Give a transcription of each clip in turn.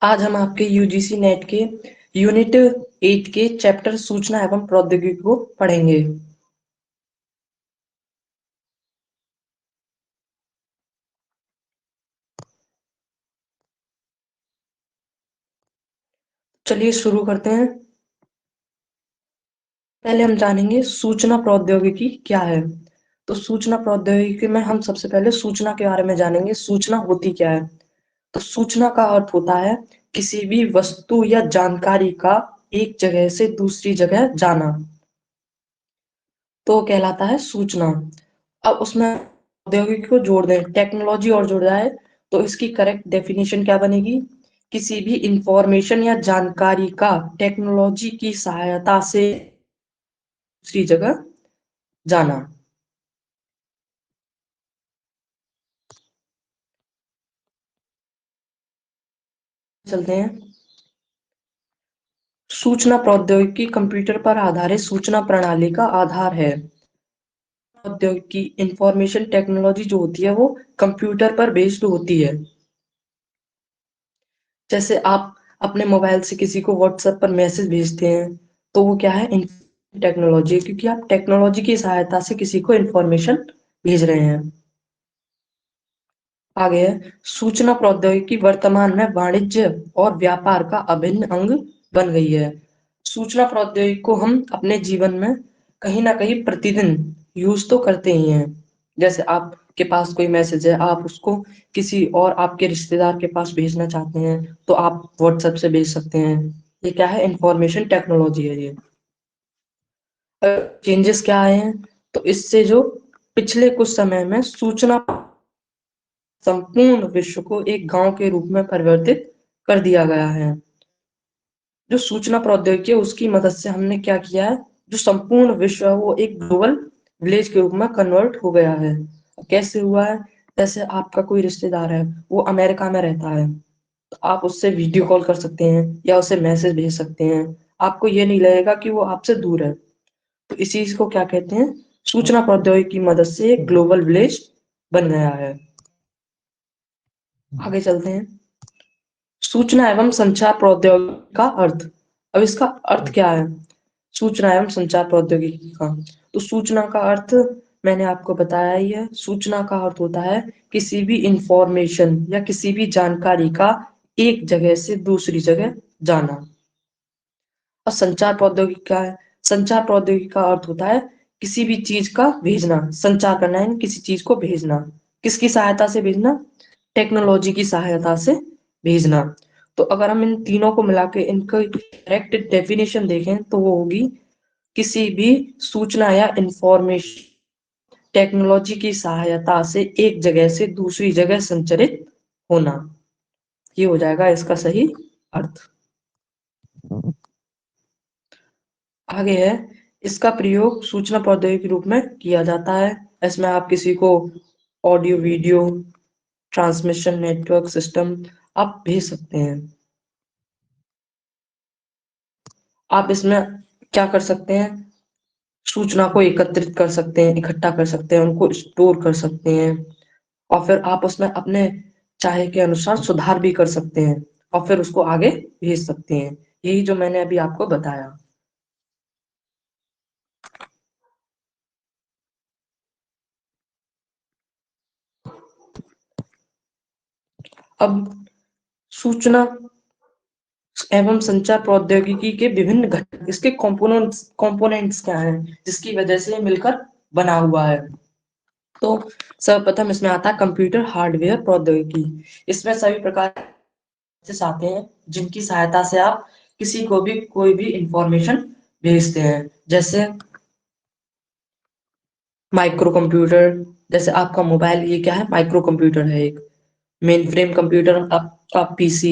आज हम आपके यूजीसी नेट के यूनिट 8 के चैप्टर सूचना एवं प्रौद्योगिकी को पढ़ेंगे। चलिए शुरू करते हैं। पहले हम जानेंगे सूचना प्रौद्योगिकी क्या है। तो सूचना प्रौद्योगिकी में हम सबसे पहले सूचना के बारे में जानेंगे। सूचना होती क्या है? तो सूचना का अर्थ होता है किसी भी वस्तु या जानकारी का एक जगह से दूसरी जगह जाना, तो कहलाता है सूचना। अब उसमें प्रौद्योगिकी को जोड़ दें, टेक्नोलॉजी और जोड़ जाए तो इसकी करेक्ट डेफिनेशन क्या बनेगी? किसी भी इंफॉर्मेशन या जानकारी का टेक्नोलॉजी की सहायता से दूसरी जगह जाना। चलते हैं। सूचना प्रौद्योगिकी कंप्यूटर पर आधारित सूचना प्रणाली का आधार है। प्रौद्योगिकी इंफॉर्मेशन टेक्नोलॉजी जो होती है वो कंप्यूटर पर बेस्ड होती है। जैसे आप अपने मोबाइल से किसी को व्हाट्सएप पर मैसेज भेजते हैं, तो वो क्या है? टेक्नोलॉजी है, क्योंकि आप टेक्नोलॉजी की सहायता से किसी को इंफॉर्मेशन भेज रहे हैं। आगे है सूचना प्रौद्योगिकी वर्तमान में वाणिज्य और व्यापार का अभिन्न अंग बन गई है। सूचना प्रौद्योगिकी को हम अपने जीवन में कहीं ना कहीं प्रतिदिन यूज तो करते ही हैं। जैसे आपके पास कोई मैसेज है, आप उसको किसी और आपके रिश्तेदार के पास भेजना चाहते हैं, तो आप व्हाट्सएप से भेज सकते हैं। ये क्या है? इंफॉर्मेशन टेक्नोलॉजी है ये। चेंजेस क्या आए हैं? तो इससे जो पिछले कुछ समय में सूचना संपूर्ण विश्व को एक गांव के रूप में परिवर्तित कर दिया गया है। जो सूचना प्रौद्योगिकी है उसकी मदद से हमने क्या किया है? जो संपूर्ण विश्व है वो एक ग्लोबल विलेज के रूप में कन्वर्ट हो गया है। कैसे हुआ है? जैसे आपका कोई रिश्तेदार है, वो अमेरिका में रहता है, तो आप उससे वीडियो कॉल कर सकते हैं या उसे मैसेज भेज सकते हैं। आपको ये नहीं लगेगा कि वो आपसे दूर है। तो इसी को क्या कहते हैं? सूचना प्रौद्योगिकी की मदद से एक ग्लोबल विलेज बन गया है। आगे चलते हैं। सूचना एवं संचार प्रौद्योगिकी का अर्थ। अब इसका अर्थ क्या है? सूचना एवं संचार प्रौद्योगिकी का, तो सूचना का अर्थ मैंने आपको बताया ही है। सूचना का अर्थ होता है किसी भी इंफॉर्मेशन या किसी भी जानकारी का एक जगह से दूसरी जगह जाना। और संचार प्रौद्योगिकी क्या है? संचार प्रौद्योगिकी का अर्थ होता है किसी भी चीज का भेजना, संचार करना है, किसी चीज को भेजना। किसकी सहायता से भेजना? टेक्नोलॉजी की सहायता से भेजना। तो अगर हम इन तीनों को मिला के इनका करेक्ट डेफिनेशन देखें तो वो होगी किसी भी सूचना या इंफॉर्मेशन टेक्नोलॉजी की सहायता से एक जगह से दूसरी जगह संचरित होना। ये हो जाएगा इसका सही अर्थ। आगे है इसका प्रयोग सूचना प्रौद्योगिकी के रूप में किया जाता है। इसमें आप किसी को audio video transmission network system आप भेज सकते हैं। आप इसमें क्या कर सकते हैं? सूचना को एकत्रित कर सकते हैं, इकट्ठा कर सकते हैं, उनको स्टोर कर सकते हैं, और फिर आप उसमें अपने चाहे के अनुसार सुधार भी कर सकते हैं और फिर उसको आगे भेज सकते हैं। यही जो मैंने अभी आपको बताया। अब सूचना एवं संचार प्रौद्योगिकी के विभिन्न घटक, इसके कंपोनेंट्स क्या हैं जिसकी वजह से ये मिलकर बना हुआ है। तो सर्वप्रथम इसमें आता है कंप्यूटर हार्डवेयर प्रौद्योगिकी। इसमें सभी प्रकार से आते हैं जिनकी सहायता से आप किसी को भी कोई भी इंफॉर्मेशन भेजते हैं। जैसे माइक्रो कंप्यूटर, जैसे आपका मोबाइल, ये क्या है? माइक्रो कंप्यूटर है एक। मेन फ्रेम कंप्यूटर आपका पीसी।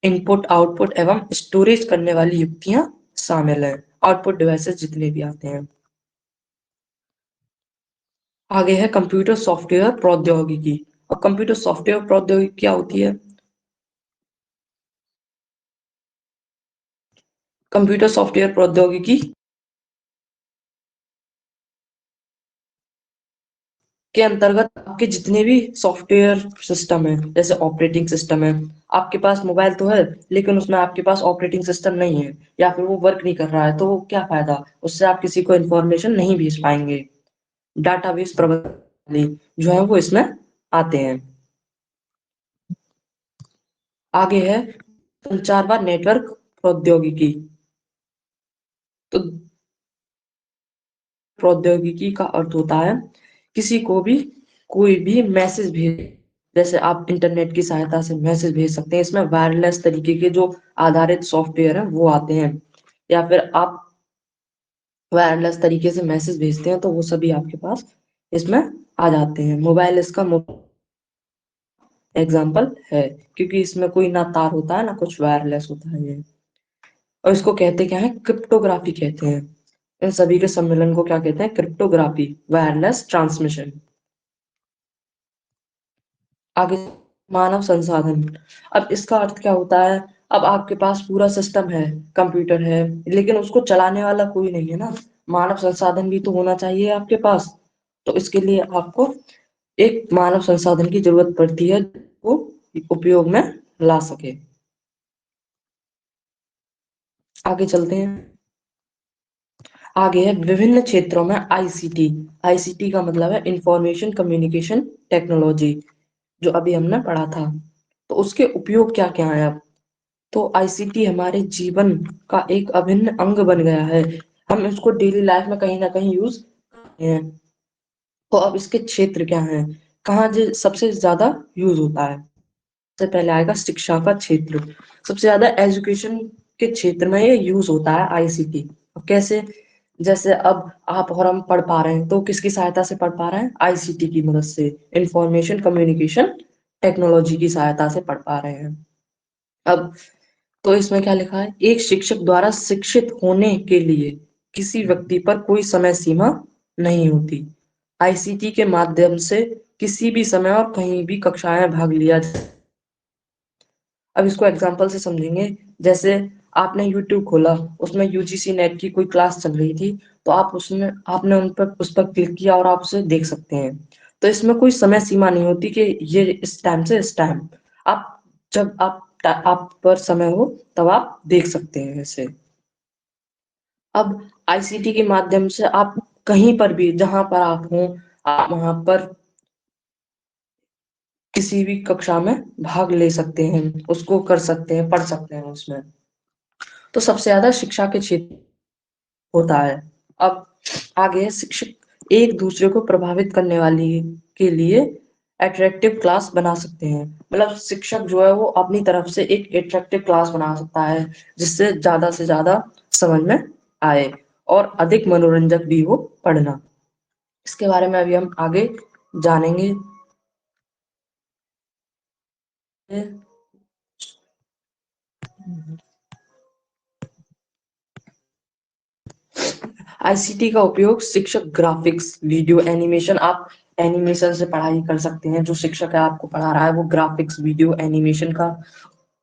इनपुट आउटपुट एवं स्टोरेज करने वाली युक्तियां शामिल हैं। आउटपुट डिवाइसेस जितने भी आते हैं। आगे है कंप्यूटर सॉफ्टवेयर प्रौद्योगिकी। और कंप्यूटर सॉफ्टवेयर प्रौद्योगिकी क्या होती है? कंप्यूटर सॉफ्टवेयर प्रौद्योगिकी के अंतर्गत आपके जितने भी सॉफ्टवेयर सिस्टम है, जैसे ऑपरेटिंग सिस्टम है, आपके पास मोबाइल तो है लेकिन उसमें आपके पास ऑपरेटिंग सिस्टम नहीं है या फिर वो वर्क नहीं कर रहा है, तो क्या फायदा, उससे आप किसी को इन्फॉर्मेशन नहीं भेज पाएंगे। डाटाबेस प्रबंधन जो है वो इसमें आते हैं। आगे है संचार व नेटवर्क प्रौद्योगिकी। तो प्रौद्योगिकी का अर्थ होता है किसी को भी कोई भी मैसेज भेज, जैसे आप इंटरनेट की सहायता से मैसेज भेज सकते हैं। इसमें वायरलेस तरीके के जो आधारित सॉफ्टवेयर हैं वो आते हैं, या फिर आप वायरलेस तरीके से मैसेज भेजते हैं तो वो सभी आपके पास इसमें आ जाते हैं। मोबाइल इसका एग्जाम्पल है, क्योंकि इसमें कोई ना तार होता है ना कुछ, वायरलेस होता है ये। और इसको कहते क्या है, क्रिप्टोग्राफी कहते हैं। इन सभी के सम्मेलन को क्या कहते हैं, क्रिप्टोग्राफी, वायरलेस ट्रांसमिशन। आगे मानव संसाधन। अब इसका अर्थ क्या होता है, अब आपके पास पूरा सिस्टम है, कंप्यूटर है, लेकिन उसको चलाने वाला कोई नहीं है ना, मानव संसाधन भी तो होना चाहिए आपके पास। तो इसके लिए आपको एक मानव संसाधन की जरूरत पड़ती है वो उपयोग में ला सके। आगे चलते हैं। आगे है विभिन्न क्षेत्रों में आईसीटी। आईसीटी का मतलब है इंफॉर्मेशन कम्युनिकेशन टेक्नोलॉजी, जो अभी हमने पढ़ा था। तो उसके उपयोग क्या क्या है अब। तो आईसीटी हमारे जीवन का एक अभिन्न अंग बन गया है, हम इसको डेली लाइफ में कहीं ना कहीं यूज करते हैं। तो अब इसके क्षेत्र क्या हैं, कहाँ सबसे ज्यादा यूज होता है। सबसे पहले आएगा शिक्षा का क्षेत्र। सबसे ज्यादा एजुकेशन के क्षेत्र में ये यूज होता है आईसीटी। कैसे, जैसे अब आप और हम पढ़ पा रहे हैं तो किसकी सहायता से पढ़ पा रहे हैं, आईसीटी की मदद से, इंफॉर्मेशन कम्युनिकेशन टेक्नोलॉजी की सहायता से पढ़ पा रहे हैं। अब तो इसमें क्या लिखा है, एक शिक्षक द्वारा शिक्षित होने के लिए किसी व्यक्ति पर कोई समय सीमा नहीं होती। आईसीटी के माध्यम से किसी भी समय और कहीं भी कक्षाएं भाग लिया। अब इसको एग्जांपल से समझेंगे। जैसे आपने यूट्यूब खोला, उसमें यूजीसी नेट की कोई क्लास चल रही थी, तो आप उसमें आपने उस पर क्लिक किया और आप उसे देख सकते हैं। तो इसमें कोई समय सीमा नहीं होती कि ये इस टाइम से इस टाइम, आप जब आप पर समय हो तब आप देख सकते हैं इसे। अब आईसीटी के माध्यम से आप कहीं पर भी जहां पर आप हो, आप वहां पर किसी भी कक्षा में भाग ले सकते हैं, उसको कर सकते हैं, पढ़ सकते हैं उसमें। तो सबसे ज्यादा शिक्षा के क्षेत्र होता है। अब आगे है शिक्षक एक दूसरे को प्रभावित करने वाली के लिए अट्रैक्टिव क्लास बना सकते हैं। मतलब शिक्षक जो है वो अपनी तरफ से एक अट्रैक्टिव क्लास बना सकता है, जिससे से ज्यादा समझ में आए और अधिक मनोरंजक भी हो पढ़ना। इसके बारे में अभी हम आगे जानेंगे। आईसीटी का उपयोग शिक्षक ग्राफिक्स, वीडियो एनिमेशन, आप एनिमेशन से पढ़ाई कर सकते हैं। जो शिक्षक है आपको पढ़ा रहा है वो ग्राफिक्स, वीडियो एनिमेशन का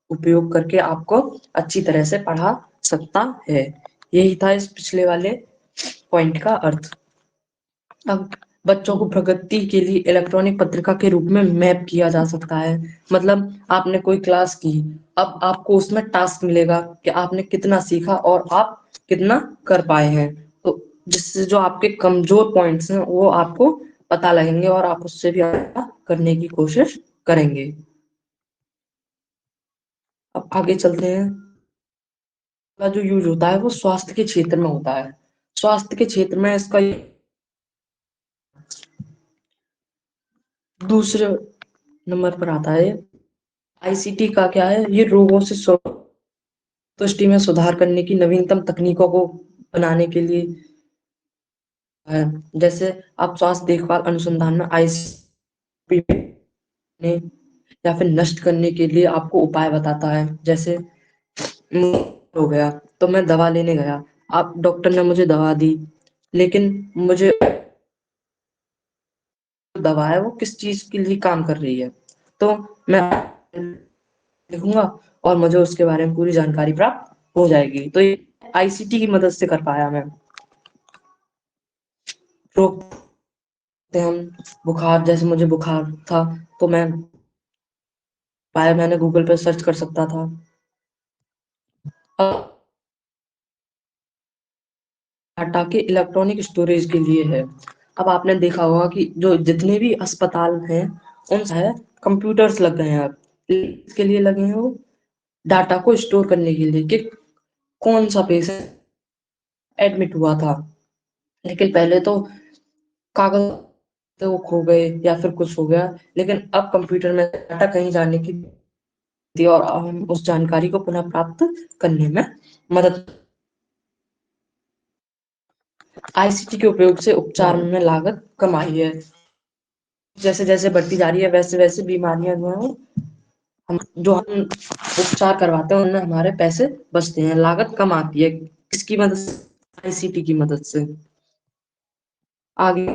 उपयोग करके आपको अच्छी तरह से पढ़ा सकता है। यही था इस पिछले वाले पॉइंट का अर्थ। अब बच्चों को प्रगति के लिए इलेक्ट्रॉनिक पत्रिका के रूप में मैप किया जा सकता है। मतलब आपने कोई क्लास की, अब आपको उसमें टास्क मिलेगा कि आपने कितना सीखा और आप कितना कर पाए हैं। तो जिससे जो आपके कमजोर पॉइंट्स हैं वो आपको पता लगेंगे और आप उससे भी अच्छा करने की कोशिश करेंगे। अब आगे चलते हैं। का जो यूज होता है वो स्वास्थ्य के क्षेत्र में होता है। स्वास्थ्य के क्षेत्र में इसका दूसरे नंबर पर आता है। आईसीटी का क्या है, ये रोगों से संतुष्टि में सुधार करने की नवीनतम तकनीकों को बनाने के लिए है। जैसे आप स्वास्थ्य देखभाल अनुसंधान में आईसीटी ने या फिर नष्ट करने के लिए आपको उपाय बताता है। जैसे हो गया तो मैं दवा लेने गया, आप डॉक्टर ने मुझे दवा दी, लेकिन मुझे दवा है वो किस चीज के लिए काम कर रही है, तो मैं लिखूंगा और मुझे उसके बारे में पूरी जानकारी प्राप्त हो जाएगी। तो ये आईसीटी की मदद से कर पाया मैं। रोग हम बुखार, जैसे मुझे बुखार था तो मैंने गूगल पे सर्च कर सकता था। अब डाटा के इलेक्ट्रॉनिक स्टोरेज के लिए है। अब आपने देखा होगा कि जो जितने भी अस्पताल हैं उन है कंप्यूटर्स लग गए हैं। अब इसके लिए लगे हैं वो डाटा को स्टोर करने के लिए कि कौन सा पेशेंट एडमिट हुआ था। लेकिन पहले तो कागज तो वो खो गए या फिर कुछ हो गया, लेकिन अब कंप्यूटर में डाटा कहीं जाने की थी और हम उस जानकारी को पुनः प्राप्त करने में मदद। आईसीटी के उपयोग से उपचार में लागत कम आई है। जैसे जैसे बढ़ती जा रही है वैसे वैसे बीमारियां जो है हम उपचार करवाते हैं उनमें हमारे पैसे बचते हैं, लागत कम आती है। किसकी मदद से? आईसीटी की मदद से। आगे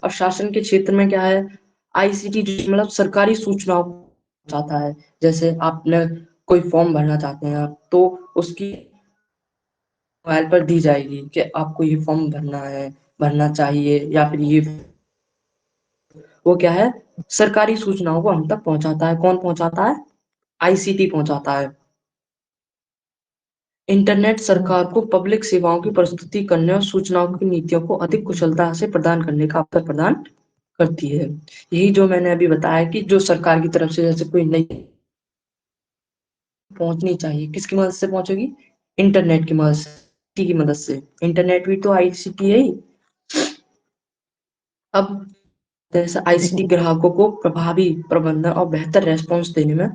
और शासन के क्षेत्र में क्या है, आईसीटी मतलब सरकारी सूचनाओं चाहता है। जैसे आपने कोई फॉर्म भरना चाहते हैं आप, तो उसकी मोबाइल पर दी जाएगी कि आपको ये फॉर्म भरना है, भरना चाहिए, या फिर ये वो क्या है, सरकारी सूचनाओं को हम तक पहुंचाता है। कौन पहुंचाता है? आईसीटी पहुंचाता है। इंटरनेट सरकार को पब्लिक सेवाओं की प्रस्तुति करने और सूचनाओं की नीतियों को अधिक कुशलता से प्रदान करने का अवसर प्रदान करती है। यही जो मैंने अभी बताया कि जो सरकार की तरफ से जैसे कोई नई पहुंचनी चाहिए, किसकी मदद से पहुंचेगी? इंटरनेट की मदद से, की मदद से। इंटरनेट भी तो आईसीटी है ही। अब जैसे आईसीटी ग्राहकों को प्रभावी प्रबंधन और बेहतर रेस्पॉन्स देने में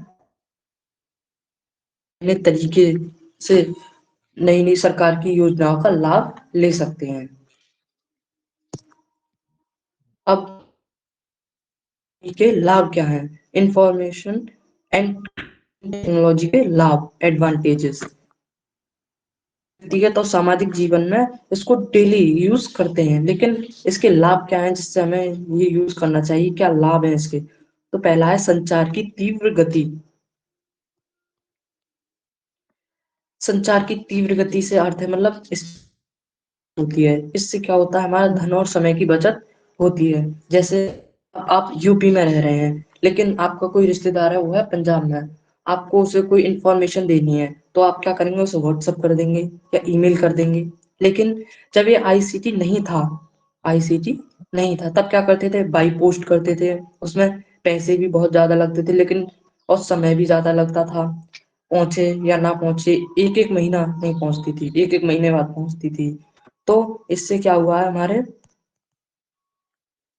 नए तरीके से नई नई सरकार की योजनाओं का लाभ ले सकते हैं। अब के लाभ क्या है? इंफॉर्मेशन एंड टेक्नोलॉजी के लाभ, एडवांटेजेस। व्यक्तिगत और सामाजिक जीवन में इसको डेली यूज करते हैं, लेकिन इसके लाभ क्या हैं जिससे हमें ये यूज करना चाहिए? क्या लाभ है इसके? तो पहला है संचार की तीव्र गति। संचार की तीव्र गति से अर्थ है मतलब इस होती है, इससे क्या होता है, हमारा धन और समय की बचत होती है। जैसे आप यूपी में रह रहे हैं लेकिन आपका कोई रिश्तेदार है वो है पंजाब में, आपको उसे कोई इंफॉर्मेशन देनी है तो आप क्या करेंगे, उसे व्हाट्सअप कर देंगे या ईमेल कर देंगे। लेकिन जब ये आईसीटी नहीं था, आईसीटी नहीं था तब क्या करते थे, बाई पोस्ट करते थे। उसमें पैसे भी बहुत ज्यादा लगते थे, लेकिन और समय भी ज्यादा लगता था। पहुंचे या ना पहुंचे, एक एक महीना नहीं पहुंचती थी, एक एक महीने बाद पहुंचती थी। तो इससे क्या हुआ है, हमारे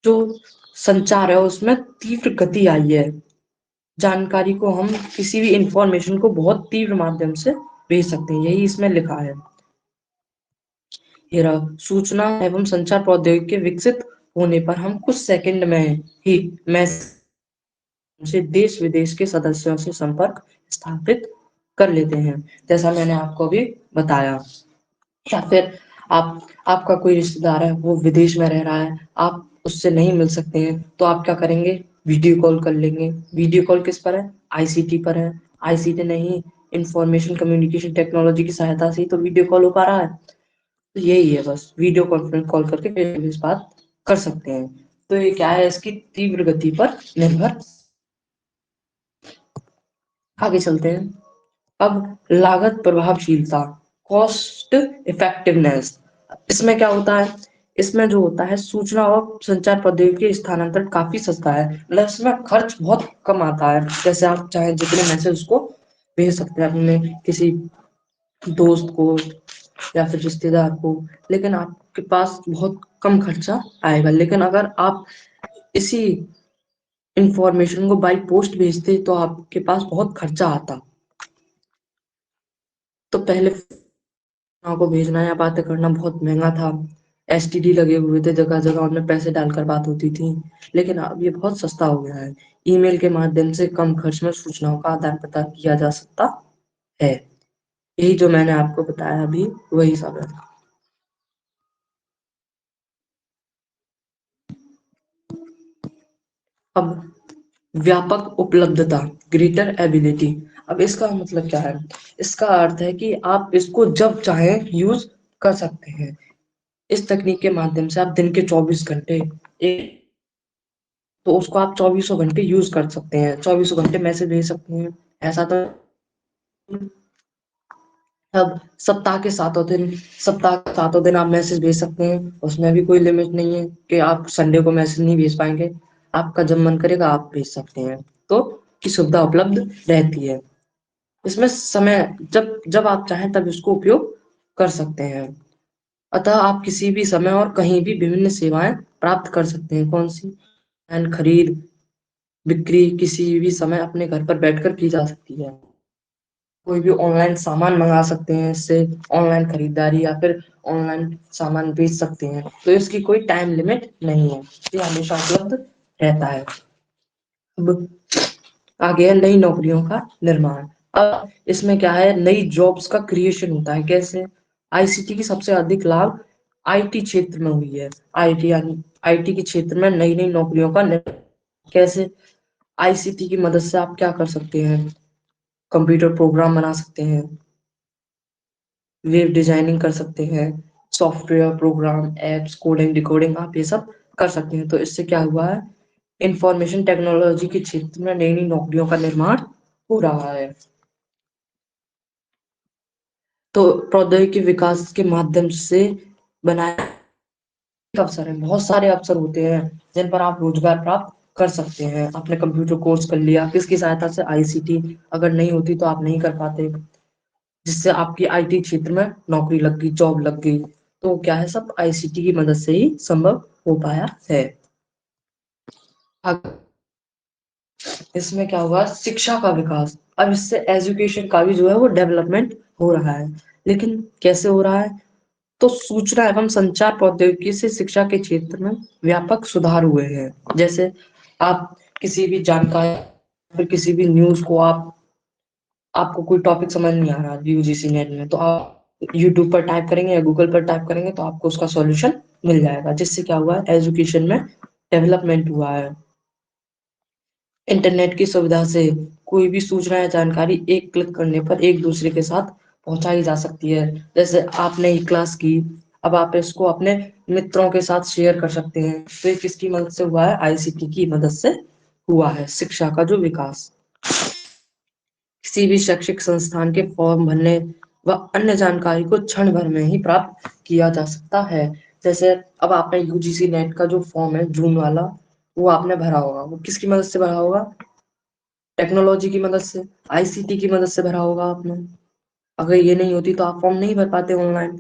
जो संचार है उसमें तीव्र गति आई है। जानकारी को हम किसी भी इंफॉर्मेशन को बहुत तीव्र माध्यम से भेज सकते हैं, यही इसमें लिखा है। ये रहा, सूचना एवं संचार प्रौद्योगिकी के विकसित होने पर हम कुछ सेकंड में ही मैसेज से देश विदेश के सदस्यों से संपर्क स्थापित कर लेते हैं, जैसा मैंने आपको अभी बताया। या फिर आपका कोई रिश्तेदार है वो विदेश में रह रहा है, आप उससे नहीं मिल सकते हैं तो आप क्या करेंगे, वीडियो कॉल कर लेंगे। वीडियो कॉल किस पर है? आईसीटी पर है। आईसीटी नहीं, इंफॉर्मेशन कम्युनिकेशन टेक्नोलॉजी की सहायता से ही तो वीडियो कॉल हो पा रहा है। तो यही है, बस वीडियो कॉन्फ्रेंस कॉल करके फेस टू फेस बात कर सकते हैं। तो ये क्या है, इसकी तीव्र गति पर निर्भर। आगे चलते हैं। अब लागत प्रभावशीलता, कॉस्ट इफेक्टिवनेस। इसमें क्या होता है, इसमें जो होता है सूचना और संचार प्रौद्योगिकी स्थानांतरण काफी सस्ता है, मतलब इसमें खर्च बहुत कम आता है। जैसे आप चाहे जितने मैसेज को भेज सकते हैं अपने किसी दोस्त को या फिर रिश्तेदार को, लेकिन आपके पास बहुत कम खर्चा आएगा। लेकिन अगर आप इसी इंफॉर्मेशन को बाई पोस्ट भेजते तो आपके पास बहुत खर्चा आता। तो पहले को भेजना या बातें करना बहुत महंगा था। एसटीडी लगे हुए थे जगह जगह, उनमें पैसे डालकर बात होती थी। लेकिन अब ये बहुत सस्ता हो गया है। ईमेल के माध्यम से कम खर्च में सूचनाओं का आदान प्रदान किया जा सकता है। यही जो मैंने आपको बताया अभी वही सब है। अब व्यापक उपलब्धता, ग्रेटर एबिलिटी। अब इसका मतलब क्या है? इसका अर्थ है कि आप इसको जब चाहें यूज कर सकते हैं। इस तकनीक के माध्यम से आप दिन के 24 घंटे एक तो उसको आप चौबीसों घंटे यूज कर सकते हैं, चौबीसों घंटे मैसेज भेज सकते हैं। ऐसा तो अब सप्ताह के सातों दिन आप मैसेज भेज सकते हैं, उसमें भी कोई लिमिट नहीं है कि आप संडे को मैसेज नहीं भेज पाएंगे। आपका जब मन करेगा आप भेज सकते हैं, तो की सुविधा उपलब्ध रहती है। इसमें समय जब जब आप चाहें तब इसको उपयोग कर सकते हैं। अतः आप किसी भी समय और कहीं भी विभिन्न सेवाएं प्राप्त कर सकते हैं। कौन सी? एंड खरीद बिक्री किसी भी समय अपने घर पर बैठकर की जा सकती है। कोई भी ऑनलाइन सामान मंगा सकते हैं इससे, ऑनलाइन खरीदारी या फिर ऑनलाइन सामान बेच सकते हैं, तो इसकी कोई टाइम लिमिट नहीं है, ये हमेशा उपलब्ध रहता है। अब आगे है नई नौकरियों का निर्माण। अब इसमें क्या है, नई जॉब्स का क्रिएशन होता है। कैसे? आईसीटी की सबसे अधिक लाभ आईटी क्षेत्र में हुई है। आईटी यानी आईटी के क्षेत्र में नई नई नौकरियों का कैसे? आईसीटी की मदद से आप क्या कर सकते हैं, कंप्यूटर प्रोग्राम बना सकते हैं, वेब डिजाइनिंग कर सकते हैं, software program apps coding decoding आप ये सब कर सकते हैं। तो इससे क्या हुआ है, इंफॉर्मेशन टेक्नोलॉजी के क्षेत्र में नई नई नौकरियों का निर्माण हो रहा है। तो प्रौद्योगिकी विकास के माध्यम से बनाए अवसर हैं, बहुत सारे अवसर होते हैं जिन पर आप रोजगार प्राप्त कर सकते हैं। आपने कंप्यूटर कोर्स कर लिया, किसकी सहायता से? आईसीटी अगर नहीं होती तो आप नहीं कर पाते, जिससे आपकी आईटी क्षेत्र में नौकरी लग गई, जॉब लग गई। तो क्या है, सब आईसीटी की मदद से ही संभव हो पाया है। अब इसमें क्या हुआ, शिक्षा का विकास। अब इससे एजुकेशन का भी जो है वो डेवलपमेंट हो रहा है। लेकिन कैसे हो रहा है? तो सूचना एवं संचार प्रौद्योगिकी से शिक्षा के क्षेत्र में व्यापक सुधार हुए हैं। जैसे आप किसी भी जानकारी फिर किसी भी न्यूज को आपको कोई टॉपिक समझ नहीं आ रहा यूजीसी नेट में, तो आप यूट्यूब पर टाइप करेंगे या गूगल पर टाइप करेंगे तो आपको उसका सॉल्यूशन मिल जाएगा। जिससे क्या हुआ है, एजुकेशन में डेवलपमेंट हुआ है। इंटरनेट की सुविधा से कोई भी सूचना या जानकारी एक क्लिक करने पर एक दूसरे के साथ पहुंचाई जा सकती है। जैसे आपने ही क्लास की, अब आप इसको अपने मित्रों के साथ शेयर कर सकते हैं। तो ये किसकी मदद से हुआ है? आईसीटी की मदद से हुआ है, शिक्षा का जो विकास। किसी भी शैक्षिक संस्थान के फॉर्म भरने व अन्य जानकारी को क्षण भर में ही प्राप्त किया जा सकता है। जैसे अब आपने यूजीसी नेट का जो फॉर्म है जून वाला, वो आपने भरा होगा, वो किसकी मदद से भरा होगा? टेक्नोलॉजी की मदद से, आईसीटी की मदद से भरा होगा आपने। अगर ये नहीं होती तो आप फॉर्म नहीं भर पाते ऑनलाइन।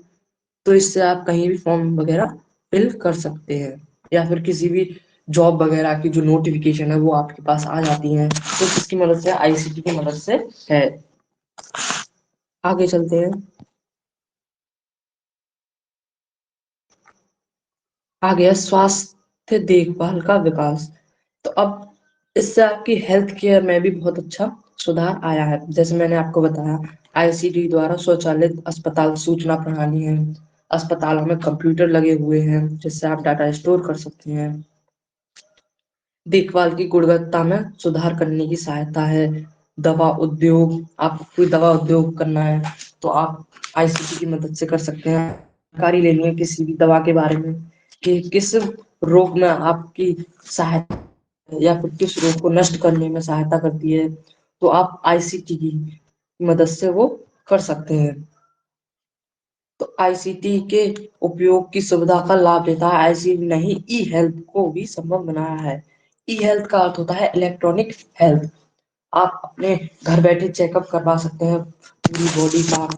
तो इससे आप कहीं भी फॉर्म वगैरह फिल कर सकते हैं, या फिर किसी भी जॉब वगैरह की जो नोटिफिकेशन है वो आपके पास आ जाती है, तो किसकी मदद से? आईसीटी की मदद से है। आगे चलते हैं। आ गया स्वास्थ्य देखभाल का विकास। तो अब इससे आपकी हेल्थ केयर में भी बहुत अच्छा सुधार आया है। जैसे मैंने आपको बताया, आईसीटी द्वारा स्वचालित अस्पताल सूचना प्रणाली है। अस्पतालों में कंप्यूटर लगे हुए हैं जिससे आप डाटा स्टोर कर सकते हैं। देखभाल की गुणवत्ता में सुधार करने की सहायता है। दवा उद्योग, आपको कोई दवा उद्योग करना है तो आप आईसीटी की मदद से कर सकते हैं। जानकारी लेनी है किसी भी दवा के बारे में कि किस रोग में आपकी सहायता या फिर किस रोग को नष्ट करने में सहायता करती है, तो आप आईसीटी की मदद से वो कर सकते हैं। तो आईसीटी के उपयोग की सुविधा का लाभ देता है। आईसीटी नहीं, ई हेल्थ को भी संभव बनाया है। ई हेल्थ का अर्थ होता है इलेक्ट्रॉनिक हेल्थ। आप अपने घर बैठे चेकअप करवा सकते हैं पूरी बॉडी का,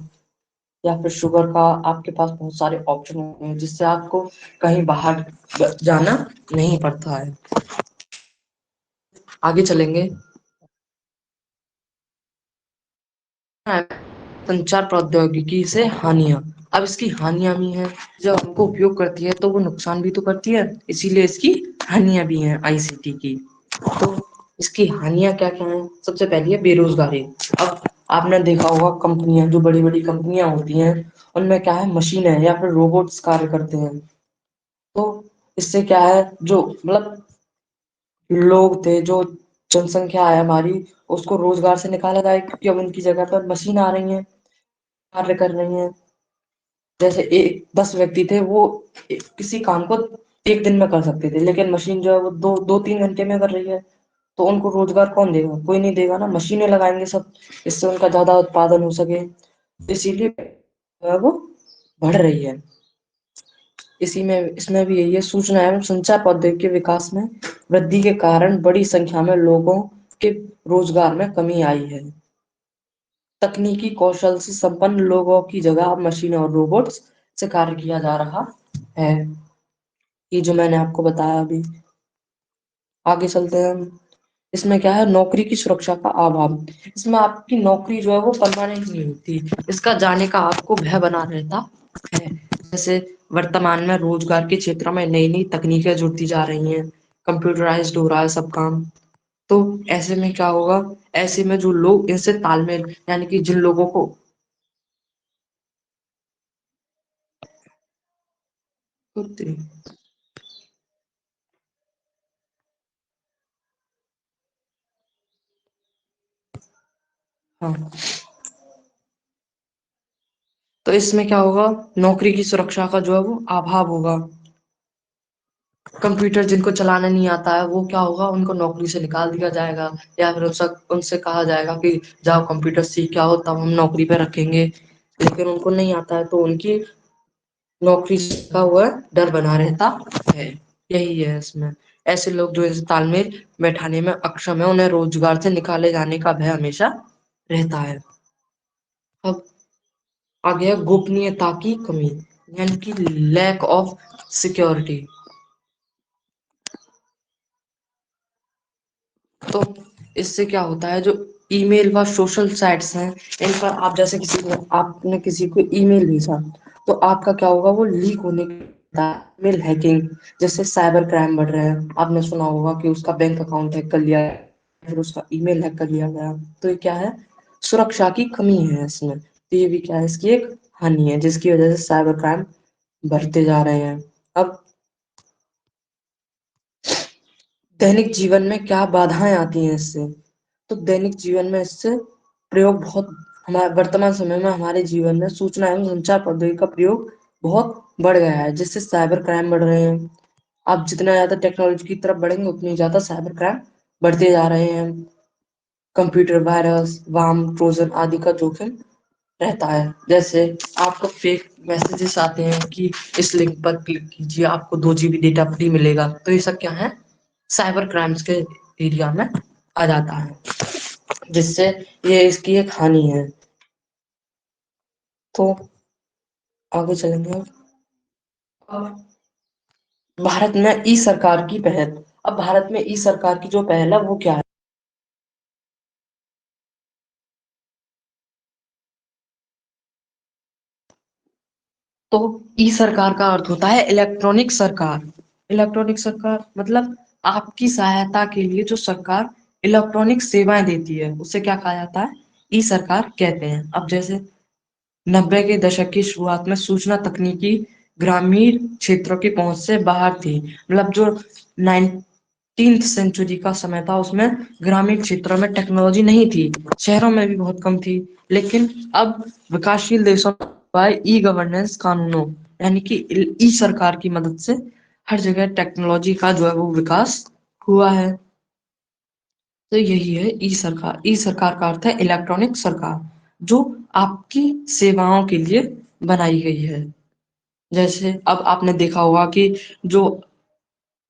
या फिर शुगर का। आपके पास बहुत सारे ऑप्शन होते हैं जिससे आपको कहीं बाहर जाना नहीं पड़ता है। आगे चलेंगे। संचार प्रौद्योगिकी से हानियां। अब इसकी हानियां भी हैं। जब हमको उपयोग करती है तो वो नुकसान भी तो करती है, इसीलिए इसकी हानियां भी हैं आईसीटी की। तो इसकी हानियां क्या क्या हैं? सबसे पहली है बेरोजगारी। अब आपने देखा होगा कंपनियां, जो बड़ी बड़ी कंपनियां होती हैं, उनमें क्या है, मशीन है या फिर रोबोट्स कार्य करते हैं। तो इससे क्या है, जो मतलब लोग थे, जो जनसंख्या है हमारी, उसको रोजगार से निकाला जाए, क्योंकि अब उनकी जगह पर मशीन आ रही है, कार्य कर रही हैं। जैसे 10 व्यक्ति थे, वो किसी काम को एक दिन में कर सकते थे, लेकिन मशीन जो है वो दो दो 3 घंटे में कर रही है। तो उनको रोजगार कौन देगा? कोई नहीं देगा ना, मशीनें लगाएंगे सब, इससे उनका ज्यादा उत्पादन हो सके। इसीलिए जो है वो बढ़ रही है। इसी में इसमें भी यही है, सूचना एवं संचार प्रौद्योगिकी के विकास में वृद्धि के कारण बड़ी संख्या में लोगों के रोजगार में कमी आई है। तकनीकी कौशल से संपन्न लोगों की जगह अब मशीन और रोबोट्स से कार्य किया जा रहा है। ये जो मैंने आपको बताया अभी। आगे चलते हैं हम। इसमें क्या है, नौकरी की सुरक्षा का अभाव। इसमें आपकी नौकरी जो है वो परमानेंट नहीं होती, इसका जाने का आपको भय बना रहता है। जैसे वर्तमान में रोजगार के क्षेत्र में नई नई तकनीकें जुड़ती जा रही हैं, कंप्यूटराइज्ड हो रहा है सब काम। तो ऐसे में क्या होगा, ऐसे में जो लोग इनसे तालमेल, यानी कि जिन लोगों को होते हाँ, तो इसमें क्या होगा, नौकरी की सुरक्षा का जो है वो अभाव होगा। कंप्यूटर जिनको चलाना नहीं आता है, वो क्या होगा, उनको नौकरी से निकाल दिया जाएगा, या फिर उनसे उनसे कहा जाएगा कि जाओ कंप्यूटर सीख के आओ, तब हम नौकरी पे रखेंगे। लेकिन उनको नहीं आता है, तो उनकी नौकरी का हुआ डर बना रहता है। यही है इसमें। ऐसे लोग जो इस तालमेल बैठाने में अक्षम है, उन्हें रोजगार से निकाले जाने का भय हमेशा रहता है। अब आ गया गोपनीयता की कमी, यानी कि लैक ऑफ सिक्योरिटी। तो इससे क्या होता है, जो ईमेल व सोशल साइट्स हैं, इन पर आप जैसे किसी को आपने किसी को ईमेल भेजा, तो आपका क्या होगा, वो लीक होने का, ईमेल हैकिंग, जैसे साइबर क्राइम बढ़ रहे हैं। आपने सुना होगा कि उसका बैंक अकाउंट हैक कर लिया, फिर उसका ईमेल हैक कर लिया गया। तो ये क्या है, सुरक्षा की कमी है इसमें। तो ये भी क्या है, इसकी एक हानि है, जिसकी वजह से साइबर क्राइम बढ़ते जा रहे हैं। अब दैनिक जीवन में क्या बाधाएं आती हैं इससे? तो दैनिक जीवन में इससे प्रयोग बहुत, हमारे वर्तमान समय में हमारे जीवन में सूचना एवं संचार प्रौद्योगिकी का प्रयोग बहुत बढ़ गया है, जिससे साइबर क्राइम बढ़ रहे हैं। आप जितना ज्यादा टेक्नोलॉजी की तरफ बढ़ेंगे, उतनी ज्यादा साइबर क्राइम बढ़ते जा रहे हैं। कंप्यूटर वायरस, वार्म, ट्रोजन आदि का जोखिम रहता है। जैसे आपको फेक मैसेजेस आते हैं कि इस लिंक पर क्लिक कीजिए, आपको 2 GB डेटा फ्री मिलेगा। तो ये सब क्या है, साइबर क्राइम्स के एरिया में आ जाता है, जिससे ये इसकी एक हानि है। तो आगे चलेंगे। अब भारत में ई सरकार की पहल। अब भारत में ई सरकार की जो पहल है वो क्या है? तो ई सरकार का अर्थ होता है इलेक्ट्रॉनिक सरकार। इलेक्ट्रॉनिक सरकार मतलब आपकी सहायता के लिए जो सरकार इलेक्ट्रॉनिक सेवाएं देती है, उसे क्या कहा जाता है, ई सरकार कहते हैं। अब जैसे 90 के दशक की शुरुआत में सूचना तकनीकी ग्रामीण क्षेत्रों की पहुंच से बाहर थी। मतलब जो 19th सेंचुरी का समय था, उसमें ग्रामीण क्षेत्रों में टेक्नोलॉजी नहीं थी, शहरों में भी बहुत कम थी। लेकिन अब विकासशील देशों में ई गवर्नेंस कानूनों, यानी कि ई सरकार की मदद से हर जगह टेक्नोलॉजी का जो है वो विकास हुआ है। तो यही है ई सरकार। ई सरकार का अर्थ है इलेक्ट्रॉनिक सरकार, जो आपकी सेवाओं के लिए बनाई गई है। जैसे अब आपने देखा होगा कि जो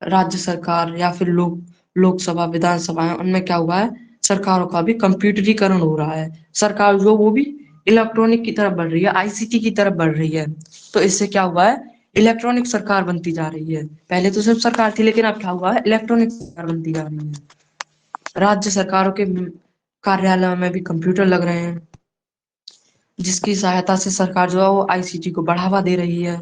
राज्य सरकार या फिर लोकसभा विधानसभा है, उनमें क्या हुआ है, सरकारों का भी कंप्यूटरीकरण हो रहा है। सरकार जो वो भी इलेक्ट्रॉनिक की तरफ बढ़ रही है, आईसीटी की तरफ बढ़ रही है। तो इससे क्या हुआ है, इलेक्ट्रॉनिक सरकार बनती जा रही है। पहले तो सिर्फ सरकार थी, लेकिन अब क्या हुआ है, इलेक्ट्रॉनिक सरकार बनती जा रही है। राज्य सरकारों के कार्यालयों में भी कंप्यूटर लग रहे हैं, जिसकी सहायता से सरकार जो है वो आईसीटी को बढ़ावा दे रही है,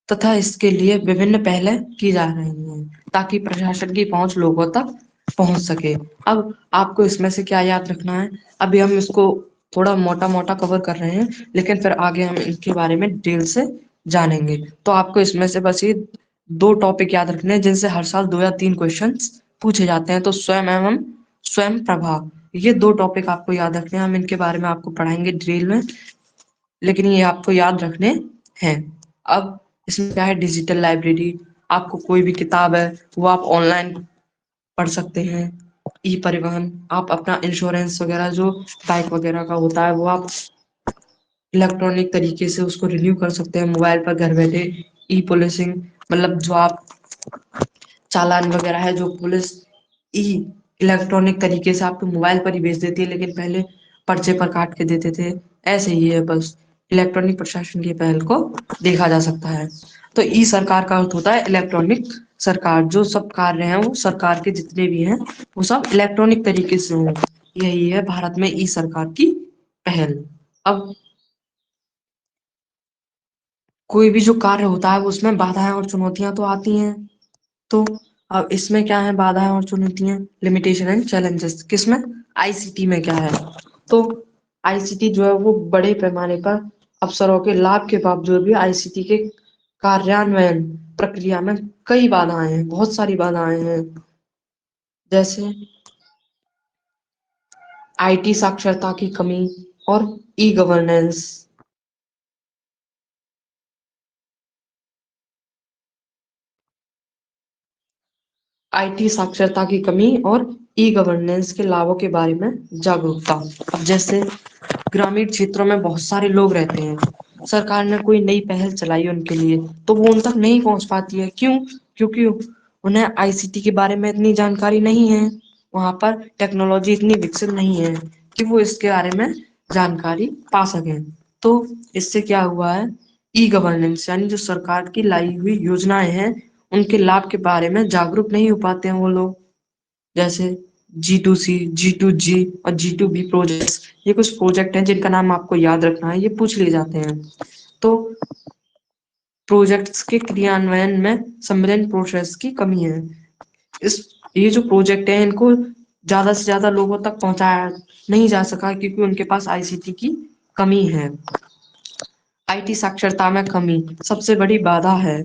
तथा इसके लिए विभिन्न पहलें की जा रही हैं, ताकि प्रशासन की पहुंच लोगों तक पहुंच सके। अब आपको इसमें से क्या याद रखना है, अभी हम इसको थोड़ा मोटा मोटा कवर कर रहे हैं, लेकिन फिर आगे हम इनके बारे में डिटेल से जानेंगे। तो आपको इसमें से बस ये 2 टॉपिक याद रखने हैं, जिनसे हर साल 2 या 3 क्वेश्चंस पूछे जाते हैं। तो स्वयं एवं स्वयं प्रभा, ये 2 टॉपिक आपको याद रखने हैं। हम इनके बारे में आपको पढ़ाएंगे डिटेल में। लेकिन ये आपको याद रखने हैं। अब इसमें क्या है, डिजिटल लाइब्रेरी, आपको कोई भी किताब है वो आप ऑनलाइन पढ़ सकते हैं। ई परिवहन, आप अपना इंश्योरेंस वगैरह जो बाइक वगैरह का होता है वो आप इलेक्ट्रॉनिक तरीके से उसको रिन्यू कर सकते हैं मोबाइल पर घर बैठे। ई पुलिसिंग, मतलब जो आप चालान वगैरह है जो पुलिस ई इलेक्ट्रॉनिक तरीके से आपके मोबाइल पर ही भेज देती है, लेकिन पहले पर्चे पर काट के देते थे। ऐसे ही है, बस इलेक्ट्रॉनिक प्रशासन की पहल को देखा जा सकता है। तो ई सरकार का अर्थ होता है इलेक्ट्रॉनिक सरकार, जो सब कार्य हैं वो सरकार के जितने भी हैं वो सब इलेक्ट्रॉनिक तरीके से हों। यही है भारत में ई सरकार की पहल। अब कोई भी जो कार्य होता है वो उसमें बाधाएं और चुनौतियां तो आती हैं। तो अब इसमें क्या है, बाधाएं और चुनौतियां, लिमिटेशन एंड चैलेंजेस, किसमें, आईसीटी में क्या है। तो आईसीटी जो है वो बड़े पैमाने पर अवसरों के लाभ के बावजूद भी आईसीटी के कार्यान्वयन प्रक्रिया में कई बाधाएं हैं, बहुत सारी बाधाएं हैं। जैसे आईटी साक्षरता की कमी और ई गवर्नेंस। आईटी साक्षरता की कमी और ई गवर्नेंस के लाभों के बारे में जागरूकता। अब जैसे ग्रामीण क्षेत्रों में बहुत सारे लोग रहते हैं, सरकार ने कोई नई पहल चलाई उनके लिए, तो वो उन तक नहीं पहुंच पाती है। क्यों? क्योंकि उन्हें आईसीटी के बारे में इतनी जानकारी नहीं है, वहां पर टेक्नोलॉजी इतनी विकसित नहीं है कि वो इसके बारे में जानकारी पा सकें। तो इससे क्या हुआ है, ई गवर्नेंस यानी जो सरकार की लाई हुई योजनाएं हैं उनके लाभ के बारे में जागरूक नहीं हो पाते हैं वो लोग। जैसे G2C, G2G और G2B प्रोजेक्ट्स, ये कुछ प्रोजेक्ट हैं जिनका नाम आपको याद रखना है, ये पूछ लिए जाते हैं। तो प्रोजेक्ट्स के क्रियान्वयन में संवेदन प्रोसेस की कमी है। इस ये जो प्रोजेक्ट है इनको ज्यादा से ज्यादा लोगों तक पहुंचाया नहीं जा सका क्योंकि उनके पास आईसीटी की कमी है। आईटी साक्षरता में कमी सबसे बड़ी बाधा है।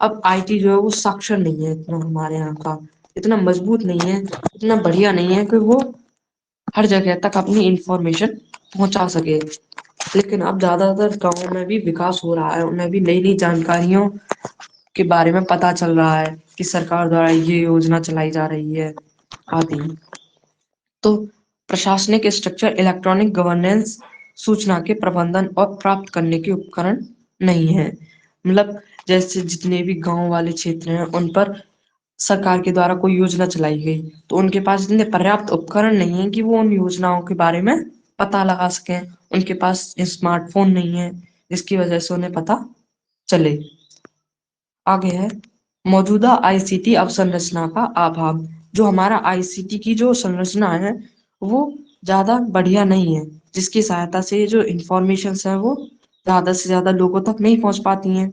अब आईटी जो है वो साक्षर नहीं है इतना, हमारे यहाँ का इतना मजबूत नहीं है, इतना बढ़िया नहीं है कि वो हर जगह तक अपनी इंफॉर्मेशन पहुंचा सके। लेकिन अब ज्यादातर गांवों में भी विकास हो रहा है, उन्हें भी नई नई जानकारियों के बारे में पता चल रहा है कि सरकार द्वारा ये योजना चलाई जा रही है आदि। तो प्रशासनिक स्ट्रक्चर, इलेक्ट्रॉनिक गवर्नेंस, सूचना के प्रबंधन और प्राप्त करने के उपकरण नहीं है। मतलब जैसे जितने भी गांव वाले क्षेत्र हैं उन पर सरकार के द्वारा कोई योजना चलाई गई तो उनके पास इतने पर्याप्त उपकरण नहीं है कि वो उन योजनाओं के बारे में पता लगा सकें। उनके पास स्मार्टफोन नहीं है जिसकी वजह से उन्हें पता चले। आगे है मौजूदा आईसीटी अवसंरचना का अभाव। जो हमारा आईसीटी की जो संरचना है वो ज्यादा बढ़िया नहीं है, जिसकी सहायता से जो इंफॉर्मेशन है वो ज्यादा से ज्यादा लोगों तक नहीं पहुंच पाती हैं।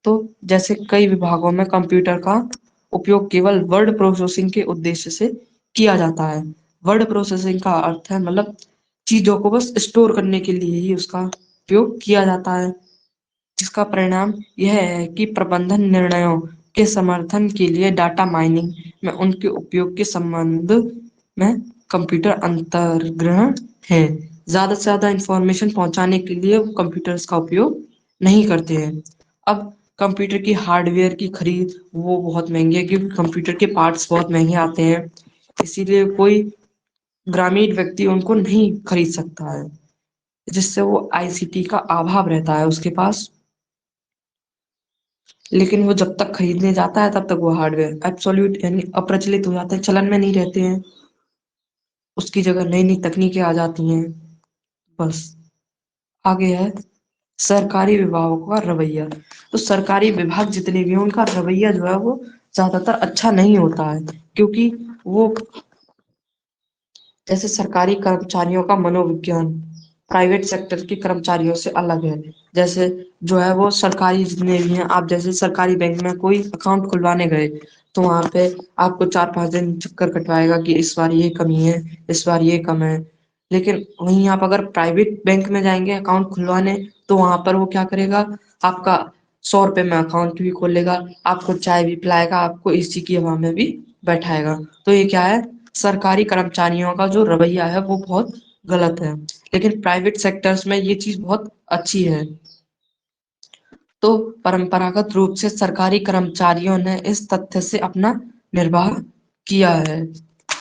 तो जैसे कई विभागों में कंप्यूटर का उपयोग केवल वर्ड प्रोसेसिंग के उद्देश्य से किया जाता है। वर्ड प्रोसेसिंग का अर्थ है मतलब चीजों को बस स्टोर करने के लिए ही उसका उपयोग किया जाता है, जिसका परिणाम यह है कि प्रबंधन निर्णयों के समर्थन के लिए डाटा माइनिंग में उनके उपयोग के संबंध में कंप्यूटर अंतर्ग्रहण है। ज्यादा से ज्यादा इंफॉर्मेशन पहुंचाने के लिए वो कंप्यूटर्स का उपयोग नहीं करते हैं। अब कंप्यूटर की हार्डवेयर की खरीद वो बहुत महंगी है क्योंकि कंप्यूटर के पार्ट्स बहुत महंगे आते हैं, इसीलिए कोई ग्रामीण व्यक्ति उनको नहीं खरीद सकता है, जिससे वो आईसीटी का अभाव रहता है उसके पास। लेकिन वो जब तक खरीदने जाता है तब तक वो हार्डवेयर एब्सोल्यूट यानी अप्रचलित हो जाते हैं, चलन में नहीं रहते हैं, उसकी जगह नई नई तकनीकें आ जाती हैं। बस। आगे है सरकारी विभागों का रवैया। तो सरकारी विभाग जितने भी हैं उनका रवैया जो है वो ज्यादातर अच्छा नहीं होता है, क्योंकि वो जैसे सरकारी कर्मचारियों का मनोविज्ञान प्राइवेट सेक्टर के कर्मचारियों से अलग है। जैसे जो है वो सरकारी जितने भी हैं, आप जैसे सरकारी बैंक में कोई अकाउंट खुलवाने गए तो वहां पे आपको 4-5 दिन चक्कर कटवाएगा कि इस बार ये कमी है, इस बार ये कम है। लेकिन वहीं आप अगर प्राइवेट बैंक में जाएंगे अकाउंट खुलवाने तो वहां पर वो क्या करेगा, आपका 100 रुपए में अकाउंट भी खोलेगा, आपको चाय भी पिलाएगा, आपको एसी की हवा में भी बैठाएगा। तो ये क्या है, सरकारी कर्मचारियों का जो रवैया है वो बहुत गलत है, लेकिन प्राइवेट सेक्टर्स में ये चीज बहुत अच्छी है। तो परंपरागत रूप से सरकारी कर्मचारियों ने इस तथ्य से अपना निर्वाह किया है।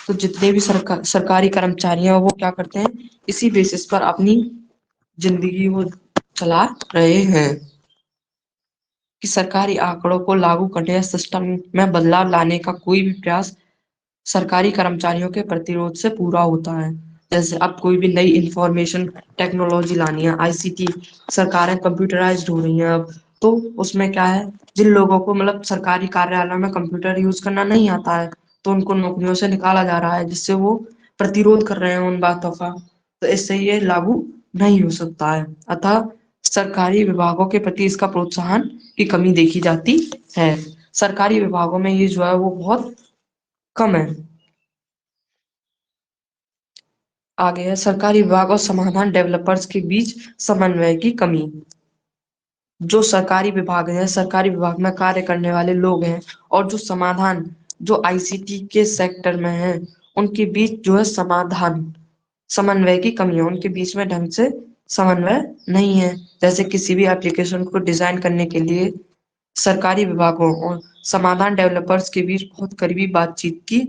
तो जितने भी सरकारी कर्मचारी हैं वो क्या करते हैं, इसी बेसिस पर अपनी जिंदगी वो चला रहे हैं कि सरकारी आंकड़ों को लागू करने या सिस्टम में बदलाव लाने का कोई भी प्रयास सरकारी कर्मचारियों के प्रतिरोध से पूरा होता है। जैसे अब कोई भी नई इंफॉर्मेशन टेक्नोलॉजी लानी है, आईसीटी, सरकारें कंप्यूटराइज्ड हो रही हैं अब, तो उसमें क्या है, जिन लोगों को मतलब सरकारी कार्यालयों में कंप्यूटर यूज करना नहीं आता है तो उनको नौकरियों से निकाला जा रहा है, जिससे वो प्रतिरोध कर रहे हैं उन बातों का। तो इससे ये लागू नहीं हो सकता है। अतः सरकारी विभागों के प्रति इसका प्रोत्साहन की कमी देखी जाती है। सरकारी विभागों में ये जो है वो बहुत कम है। आगे है सरकारी विभाग और समाधान डेवलपर्स के बीच समन्वय की कमी। जो सरकारी विभाग है, सरकारी विभाग में कार्य करने वाले लोग हैं, और जो समाधान जो आईसीटी के सेक्टर में है, उनके बीच जो है समाधान समन्वय की कमी है। उनके बीच में ढंग से समन्वय नहीं है। जैसे किसी भी एप्लीकेशन को डिजाइन करने के लिए सरकारी विभागों और समाधान डेवलपर्स के बीच बहुत करीबी बातचीत की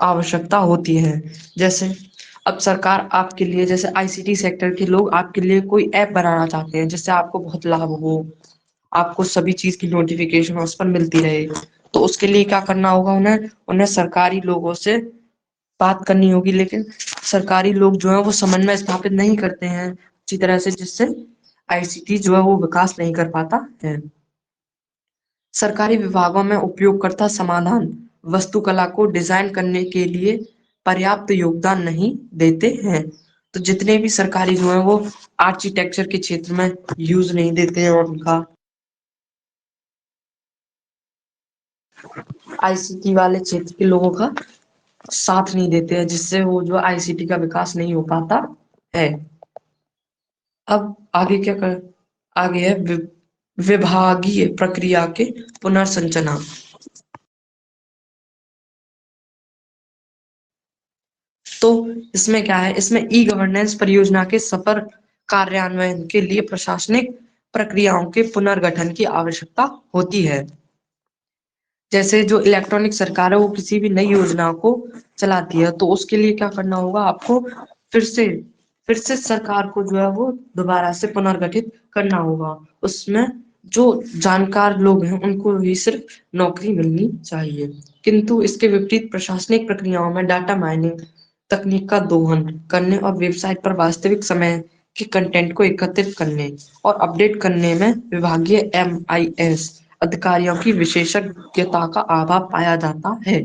आवश्यकता होती है। जैसे अब सरकार आपके लिए, जैसे आईसीटी सेक्टर के लोग आपके लिए कोई ऐप बनाना चाहते हैं जिससे आपको बहुत लाभ हो, आपको सभी चीज की नोटिफिकेशन उस पर मिलती रहे, तो उसके लिए क्या करना होगा, उन्हें उन्हें सरकारी लोगों से बात करनी होगी। लेकिन सरकारी लोग जो है वो समन्वय स्थापित नहीं करते हैं अच्छी तरह से, जिससे आईसीटी जो है वो विकास नहीं कर पाता है। सरकारी विभागों में उपयोगकर्ता समाधान वास्तुकला को डिजाइन करने के लिए पर्याप्त योगदान नहीं देते हैं। तो जितने भी सरकारी जो है वो आर्किटेक्चर के क्षेत्र में यूज नहीं देते हैं, और उनका आईसीटी वाले क्षेत्र के लोगों का साथ नहीं देते हैं, जिससे वो जो आईसीटी का विकास नहीं हो पाता है। अब आगे क्या कर आगे है विभागीय प्रक्रिया के पुनर्संरचना। तो इसमें क्या है, इसमें ई गवर्नेंस परियोजना के सफल कार्यान्वयन के लिए प्रशासनिक प्रक्रियाओं के पुनर्गठन की आवश्यकता होती है। जैसे जो इलेक्ट्रॉनिक सरकार है वो किसी भी नई योजना को चलाती है, तो उसके लिए क्या करना होगा, आपको फिर से फिर से सरकार को जो है वो दोबारा से पुनर्गठित करना होगा। उसमें जो जानकार लोग हैं उनको ही सिर्फ नौकरी मिलनी चाहिए। किंतु इसके विपरीत प्रशासनिक प्रक्रियाओं में डाटा माइनिंग तकनीक का दोहन करने और वेबसाइट पर वास्तविक समय के कंटेंट को एकत्रित करने और अपडेट करने में विभागीय एमआईएस अधिकारियों की विशेषज्ञता का अभाव पाया जाता है,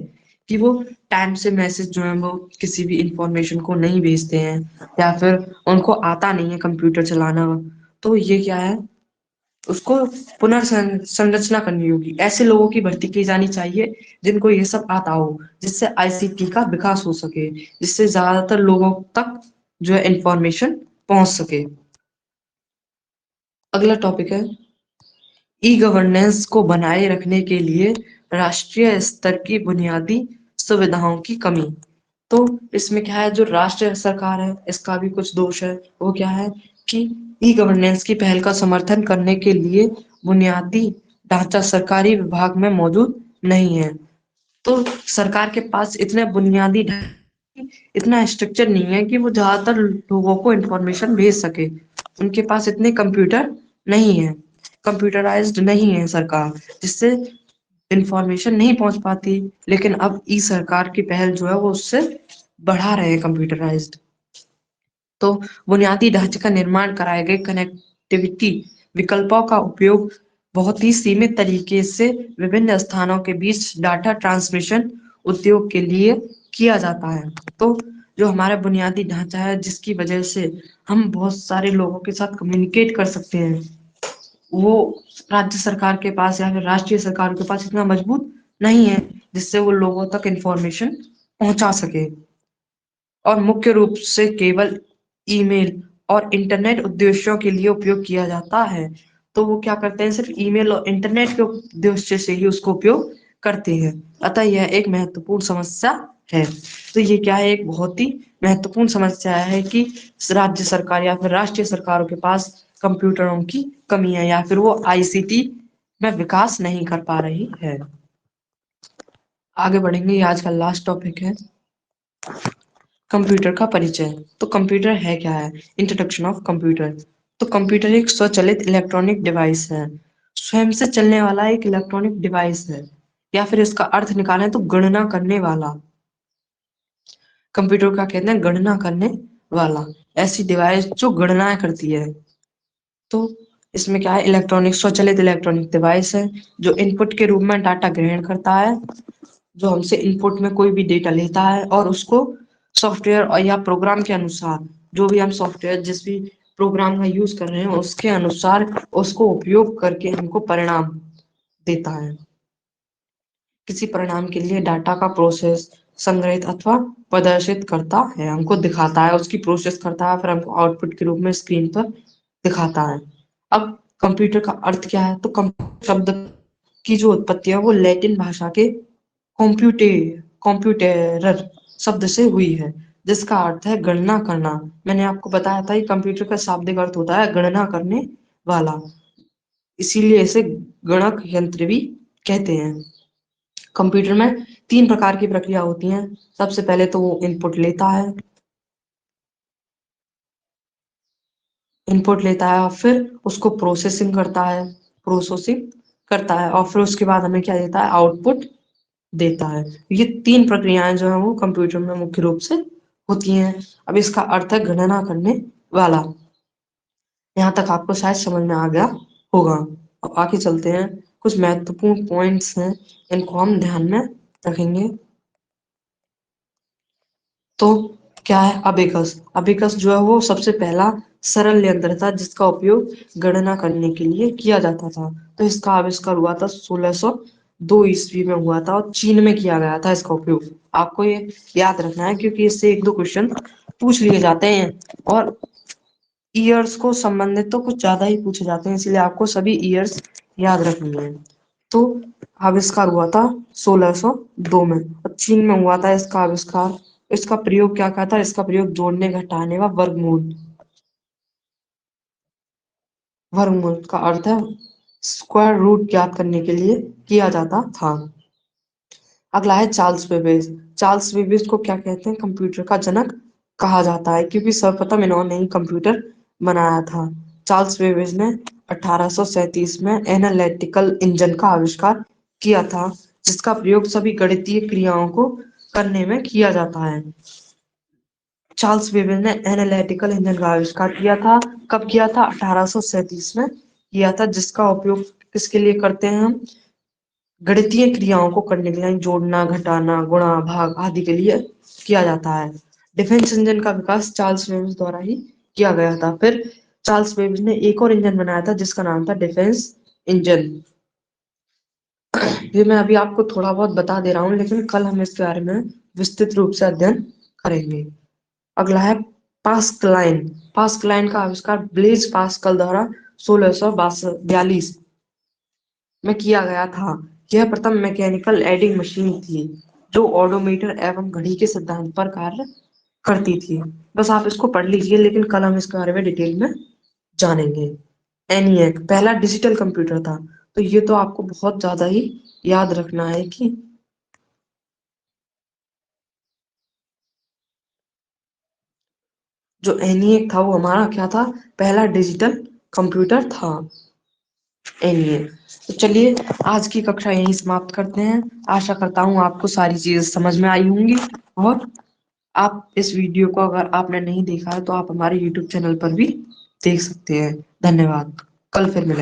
कि वो टाइम से मैसेज जो है वो किसी भी इंफॉर्मेशन को नहीं भेजते हैं, या फिर उनको आता नहीं है कंप्यूटर चलाना। तो ये क्या है, उसको पुनर्संरचना करनी होगी, ऐसे लोगों की भर्ती की जानी चाहिए जिनको ये सब आता हो, जिससे आईसीटी का विकास हो सके, जिससे ज्यादातर लोगों तक जो है इंफॉर्मेशन पहुंच सके। अगला टॉपिक है ई गवर्नेंस को बनाए रखने के लिए राष्ट्रीय स्तर की बुनियादी सुविधाओं की कमी। तो इसमें क्या है, जो राष्ट्रीय सरकार है इसका भी कुछ दोष है। वो क्या है कि ई गवर्नेंस की पहल का समर्थन करने के लिए बुनियादी ढांचा सरकारी विभाग में मौजूद नहीं है। तो सरकार के पास इतने बुनियादी इतना स्ट्रक्चर नहीं है कि वो ज्यादातर लोगों को इंफॉर्मेशन भेज सके। उनके पास इतने कंप्यूटर नहीं है, कंप्यूटराइज्ड नहीं है सरकार, जिससे इंफॉर्मेशन नहीं पहुंच पाती। लेकिन अब ई सरकार की पहल जो है वो उससे बढ़ा रहे हैं कंप्यूटराइज्ड। तो बुनियादी ढांचे का निर्माण कराए गए कनेक्टिविटी विकल्पों का उपयोग बहुत ही सीमित तरीके से विभिन्न स्थानों के बीच डाटा ट्रांसमिशन उद्योग के लिए किया जाता है। तो जो हमारा बुनियादी ढांचा है जिसकी वजह से हम बहुत सारे लोगों के साथ कम्युनिकेट कर सकते हैं, वो राज्य सरकार के पास या फिर राष्ट्रीय सरकार के पास इतना मजबूत नहीं है, जिससे वो लोगों तक इंफॉर्मेशन पहुंचा सके। और मुख्य रूप से केवल ईमेल और इंटरनेट उद्देश्यों के लिए उपयोग किया जाता है। तो वो क्या करते हैं, सिर्फ ईमेल और इंटरनेट के उद्देश्य से ही उसको उपयोग करते हैं। अतः यह एक महत्वपूर्ण समस्या है। तो ये क्या है, एक बहुत ही महत्वपूर्ण समस्या है कि राज्य सरकार या फिर राष्ट्रीय सरकारों के पास कंप्यूटरों की कमी है या फिर वो आईसीटी में विकास नहीं कर पा रही है। आगे बढ़ेंगे, ये आज का लास्ट टॉपिक है कंप्यूटर का परिचय। तो कंप्यूटर है क्या है, इंट्रोडक्शन ऑफ कंप्यूटर। तो कंप्यूटर एक स्वचालित इलेक्ट्रॉनिक डिवाइस है, स्वयं से चलने वाला एक इलेक्ट्रॉनिक डिवाइस है, या फिर इसका अर्थ निकालें तो गणना करने वाला। कंप्यूटर का कहते हैं गणना करने वाला, ऐसी डिवाइस जो गणनाएं करती है। तो इसमें क्या है, इलेक्ट्रॉनिक स्वचालित इलेक्ट्रॉनिक डिवाइस है जो इनपुट के रूप में डाटा ग्रहण करता है, जो हमसे इनपुट में कोई भी डेटा लेता है और उसको सॉफ्टवेयर और या प्रोग्राम के अनुसार, जो भी हम सॉफ्टवेयर जिस भी प्रोग्राम का यूज कर रहे हैं उसके अनुसार उसको उपयोग करके हमको परिणाम देता है। किसी परिणाम के लिए डाटा का प्रोसेस संग्रहित अथवा प्रदर्शित करता है, हमको दिखाता है, उसकी प्रोसेस करता है, फिर हमको आउटपुट के रूप में स्क्रीन पर दिखाता है। अब कंप्यूटर का अर्थ क्या है, तो कंप्यूटर शब्द की जो उत्पत्ति है वो लैटिन भाषा के कॉम्प्यूटे कॉम्प्यूटेरर शब्द से हुई है, जिसका अर्थ है गणना करना। मैंने आपको बताया था कि कंप्यूटर का शाब्दिक अर्थ होता है गणना करने वाला, इसीलिए इसे गणक यंत्र भी कहते हैं। कंप्यूटर में तीन प्रकार की प्रक्रिया होती हैं। सबसे पहले तो वो इनपुट लेता है और फिर उसको प्रोसेसिंग करता है और फिर उसके बाद हमें क्या देता है, आउटपुट देता है। ये तीन प्रक्रियाएं जो है वो कंप्यूटर में मुख्य रूप से होती हैं। अब इसका अर्थ है गणना करने वाला। यहाँ तक आपको शायद समझ में आ गया होगा। अब आगे चलते हैं, कुछ महत्वपूर्ण पॉइंट्स हैं, इनको हम ध्यान में रखेंगे। तो क्या है, अबेकस। अबेकस जो है वो सबसे पहला सरल यंत्र था जिसका उपयोग गणना करने के लिए किया जाता था। तो इसका आविष्कार हुआ था 1602 ईस्वी में हुआ था और चीन में किया गया था इसका उपयोग। आपको ये याद रखना है क्योंकि इससे एक दो क्वेश्चन पूछ लिए जाते हैं और ईयर्स को संबंधित तो कुछ ज्यादा ही पूछे जाते हैं, इसलिए आपको सभी ईयर्स याद रखनी है। तो आविष्कार हुआ था 1602 में और चीन में हुआ था इसका आविष्कार। इसका प्रयोग क्या क्या था, इसका प्रयोग जोड़ने घटाने व वर्गमूल का अर्थ है स्क्वायर रूट ज्ञात करने के लिए किया जाता था। अगला है चार्ल्स बेबेज। चार्ल्स बेबेज को क्या कहते हैं, कंप्यूटर का जनक कहा जाता है क्योंकि सर्वप्रथम इन्होंने ही कंप्यूटर बनाया था। चार्ल्स बेबेज ने 1837 में एनालिटिकल इंजन का आविष्कार किया था, जिसका प्रयोग सभी गणितीय क्रियाओं को करने में किया जाता है। चार्ल्स बेबेज ने एनालिटिकल इंजन का आविष्कार किया था। कब किया था, 1837 में किया था, जिसका उपयोग किसके लिए करते हैं हम, गणितीय क्रियाओं को करने के लिए, जोड़ना घटाना गुणा भाग आदि के लिए किया जाता है। डिफेंस इंजन का विकास चार्ल्स बेबेज द्वारा ही किया गया था। फिर चार्ल्स बेबेज ने एक और इंजन बनाया था जिसका नाम था डिफेंस इंजन। ये मैं अभी आपको थोड़ा बहुत बता दे रहा हूँ, लेकिन कल हम इसके बारे में विस्तृत रूप से अध्ययन करेंगे। अगला है पास्कलाइन। पास्कलाइन का आविष्कार ब्लेज पास्कल द्वारा 1642 में किया गया था। यह प्रथम मैकेनिकल एडिंग मशीन थी जो ऑडोमीटर एवं घड़ी के सिद्धांत पर कार्य करती थी। बस आप इसको पढ़ लीजिए, लेकिन कल हम इसके बारे में डिटेल में जानेंगे। एनिएक पहला डिजिटल कंप्यूटर था। तो ये तो आपको बहुत ज्यादा ही याद रखना है कि जो एनिएक था वो हमारा क्या था, पहला डिजिटल कंप्यूटर था, एनिएक। तो चलिए आज की कक्षा यहीं समाप्त करते हैं। आशा करता हूँ आपको सारी चीजें समझ में आई होंगी और आप इस वीडियो को अगर आपने नहीं देखा है तो आप हमारे YouTube चैनल पर भी देख सकते हैं। धन्यवाद, कल फिर मिलेंगे।